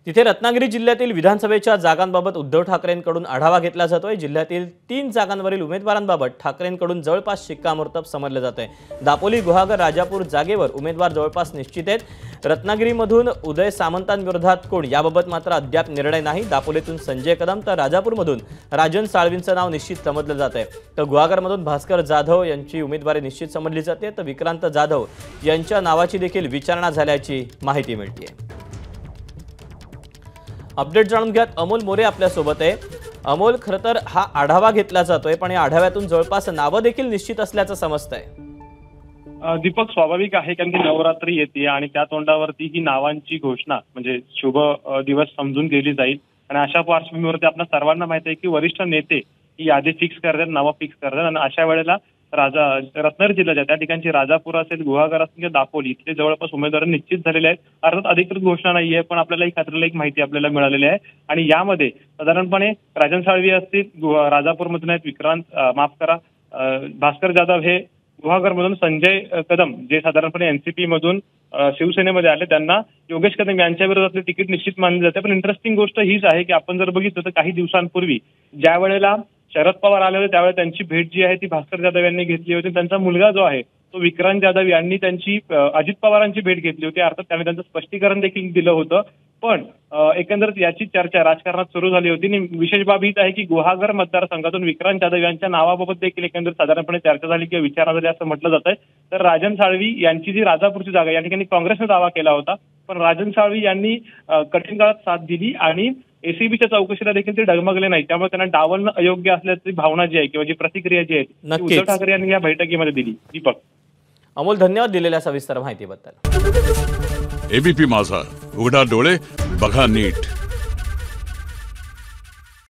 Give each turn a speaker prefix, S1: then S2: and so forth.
S1: तिथे रत्नागिरी जिल्ह्यातील विधानसभेच्या जागांबाबत उद्धव ठाकरेंकडून आढावा घेतला जातोय। जिल्ह्यातील 3 जागांवरील उमेदवारांबाबत ठाकरेंकडून जवळपास शिक्कामोर्तब समजले जाते। दापोली, गुहागर, राजापूर जागेवर उमेदवार जवळपास निश्चित आहेत। रत्नागिरीमधून उदय सामंतांविरोधात कोण याबाबत मात्र अद्याप निर्णय नाही। दापोलीतून संजय कदम तर राजापूरमधून राजन साळवींचं नाव निश्चित समजलं जातंय। तर गुहागरमधून भास्कर जाधव यांची उमेदवारी निश्चित समजली जाते। तर विक्रांत जाधव यांच्या नावाची देखील विचारणा झाल्याची माहिती मिळते। अपडेट जाणून घ्यात अमोल मोरे आपल्या सोबत आहे। अमोल, खरं तर हा आढावा घेतला जातोय, पण या आढाव्यातून जवळपास नावं देखील निश्चित असल्याचं समजतंय।
S2: दीपक, स्वाभाविक आहे कारण की नवरात्री येते आणि त्या तोंडावरती ही नावांची घोषणा म्हणजे शुभ दिवस समजून केली जाईल। आणि अशा पार्श्वभूमीवरती आपल्या सर्वांना माहिती आहे की वरिष्ठ नेते ही यादी फिक्स करतात, नावं फिक्स करतात आणि अशा वेळेला रत्नागिरी जिल्ह्याच्या त्या ठिकाणची राजापूर असेल, गुहागर असेल किंवा दापोली इथले जवळपास उमेदवार निश्चित झालेले आहेत। अर्थात अधिकृत घोषणा नाहीये, पण आपल्याला एक खात्रीला एक माहिती आपल्याला मिळालेली आहे। आणि यामध्ये साधारणपणे राजन साळवी असतील राजापूरमधून आहेत, भास्कर जाधव हे गुहागरमधून, संजय कदम जे साधारणपणे एनसीपी मधून शिवसेनेमध्ये आले त्यांना योगेश कदम यांच्या विरोधातले तिकीट निश्चित मानले जाते। पण इंटरेस्टिंग गोष्ट हीच आहे की आपण जर बघितलं तर काही दिवसांपूर्वी ज्या वेळेला शरद पवार आले होते त्यावेळेला त्यांची भेट जी आहे ती भास्कर जाधव यांनी घेतली होती। त्यांचा मुलगा जो आहे तो विक्रांत जाधव यांनी त्यांची अजित पवारांची भेट घेतली होती। अर्थात त्याने त्यांचं स्पष्टीकरण देखील दिलं होतं। पण एकंदरीत याची चर्चा राजकारणात सुरू झाली होती। आणि विशेष बाब हीच आहे की गुहागर मतदारसंघातून विक्रांत जाधव यांच्या नावाबाबत देखील एकंदरीत साधारणपणे चर्चा झाली किंवा विचारणा झाली असं म्हटलं जात आहे। तर राजन साळवी यांची जी राजापूरची जागा या ठिकाणी काँग्रेसने दावा केला होता, पण राजन साळवी यांनी कठीण काळात साथ दिली आणि एसीबीच्या चौकशीला देखील ते डगमगले नाही। त्यामुळे त्यांना डावलणं अयोग्य असल्याची भावना जी आहे किंवा जी प्रतिक्रिया जी आहे उद्धव ठाकरे यांनी या बैठकीमध्ये दिली। दीपक,
S1: अमोल, धन्यवाद दिलेल्या सविस्तर माहितीबद्दल।
S3: एबीपी माझा, उघडा डोळे बघा नीट।